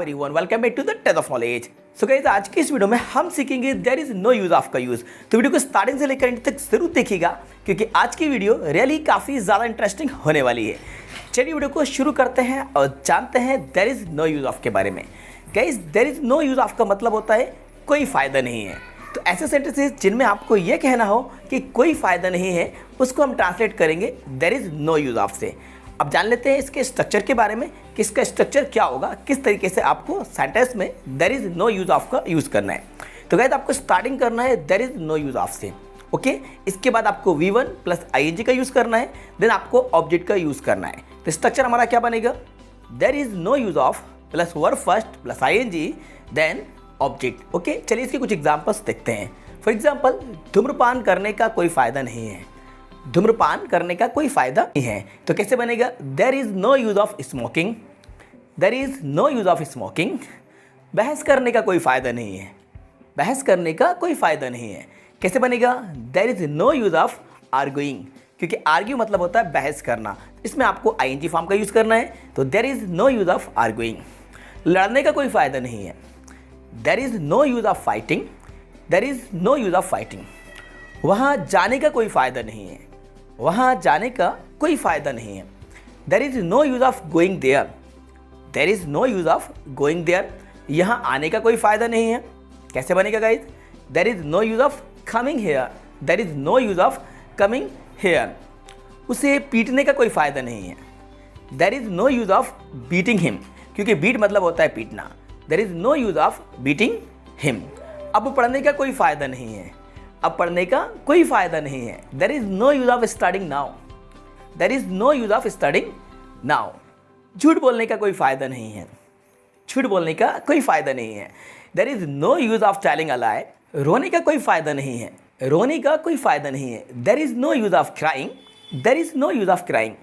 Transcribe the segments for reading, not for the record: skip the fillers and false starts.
Everyone, welcome back to the test of knowledge. So guys, आज की इस video में हम सीखेंगे there is no use of का यूज। तो वीडियो को स्टार्टिंग से लेकर एंड तक जरूर देखिएगा क्योंकि आज की वीडियो रियली काफ़ी ज़्यादा इंटरेस्टिंग होने वाली है। चलिए वीडियो को शुरू करते हैं और जानते हैं there is no use of के बारे में। Guys, there is no use of का मतलब होता है कोई फ़ायदा नहीं है। तो ऐसे सेंटेंसेस जिनमें आपको ये कहना हो कि कोई फ़ायदा नहीं है, उसको हम ट्रांसलेट करेंगे there is no use of से। अब जान लेते हैं इसके स्ट्रक्चर के बारे में कि इसका स्ट्रक्चर क्या होगा, किस तरीके से आपको सेंटेंस में there is no use of का यूज़ करना है। तो गाइस, आपको स्टार्टिंग करना है there is no use of से। ओके, इसके बाद आपको V1 प्लस ING का यूज़ करना है, देन आपको ऑब्जेक्ट का यूज़ करना है। तो स्ट्रक्चर हमारा क्या बनेगा, there is no use of plus verb first plus ING then object. Okay, चलिए इसके कुछ एग्जाम्पल्स देखते हैं। फॉर एग्जाम्पल, धूम्रपान करने का कोई फ़ायदा नहीं है। धूम्रपान करने का कोई फ़ायदा नहीं है, तो कैसे बनेगा, there is no use of smoking. There is no use of smoking. बहस करने का कोई फ़ायदा नहीं है। बहस करने का कोई फ़ायदा नहीं है, कैसे बनेगा, there is no use of arguing. क्योंकि आर्ग्यू मतलब होता है बहस करना, इसमें आपको ING फॉर्म का यूज़ करना है। तो there is no use of arguing. लड़ने का कोई फ़ायदा नहीं है, there is no use of fighting. There is no use of fighting. वहाँ जाने का कोई फ़ायदा नहीं है। वहाँ जाने का कोई फ़ायदा नहीं है, there is no use of going there. There is no use of going there. यहाँ आने का कोई फ़ायदा नहीं है, कैसे बनेगा guys, there is no use of coming here. There is no use of coming here. उसे पीटने का कोई फ़ायदा नहीं है, there is no use of beating him. क्योंकि बीट मतलब होता है पीटना। There is no use of beating him. अब पढ़ने का कोई फ़ायदा नहीं है। अब पढ़ने का कोई फ़ायदा नहीं है, there is no use of studying now. There is no use of studying now. झूठ बोलने का कोई फ़ायदा नहीं है। झूठ बोलने का कोई फ़ायदा नहीं है, there is no use of telling a lie. रोने का कोई फ़ायदा नहीं है। रोने का कोई फ़ायदा नहीं है, there is no use of crying. There is no use of crying.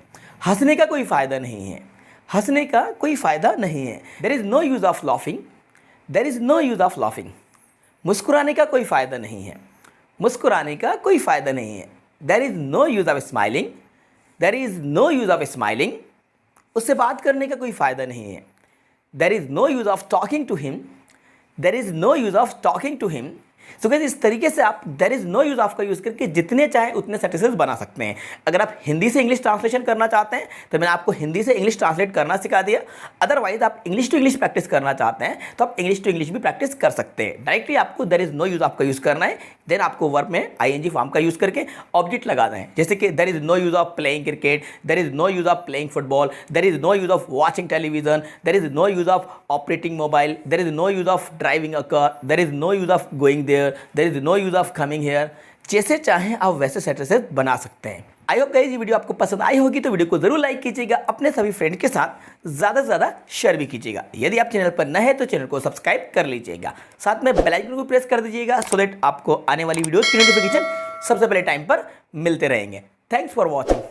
हंसने का कोई फ़ायदा नहीं है। हंसने का कोई फ़ायदा नहीं है, there is no use of laughing. There is no use of laughing. मुस्कुराने का कोई फ़ायदा नहीं है। मुस्कुराने का कोई फ़ायदा नहीं है, there is no use of smiling. There is no use of smiling. उससे बात करने का कोई फ़ायदा नहीं है, there is no use of talking to him. There is no use of talking to him. So guys, इस तरीके से आप there is no use of का यूज़ करके जितने चाहें उतने सेंटेंसेस बना सकते हैं। अगर आप हिंदी से इंग्लिश ट्रांसलेशन करना चाहते हैं तो मैंने आपको हिंदी से इंग्लिश ट्रांसलेट करना सिखा दिया। अदरवाइज आप इंग्लिश टू इंग्लिश प्रैक्टिस करना चाहते हैं तो आप इंग्लिश टू इंग्लिश भी प्रैक्टिस कर सकते हैं। डायरेक्टली आपको there is no use of का यूज़ करना है, देन आपको वर्ब में ING फॉर्म का यूज़ करके ऑब्जेक्ट लगाना है। जैसे कि there is no use of playing cricket, there is no use of playing football, there is no use of watching television, there is no use of operating mobile, there is no use of driving a car, there is no use of going there, there is no use of coming here. जैसे चाहें आप वैसे sentences बना सकते हैं। I hope guys ये video आपको पसंद आई होगी, तो वीडियो को जरूर लाइक कीजिएगा, अपने सभी फ्रेंड के साथ ज़्यादा से ज़्यादा शेयर भी कीजिएगा। यदि आप चैनल पर नए हैं तो चैनल को सब्सक्राइब कर लीजिएगा, साथ में बेल आइकन को प्रेस कर दीजिएगा सो दैट आपको आने वाली वीडियोज़ की नोटिफिकेशन सबसे पहले टाइम पर मिलते रहेंगे। Thanks for watching.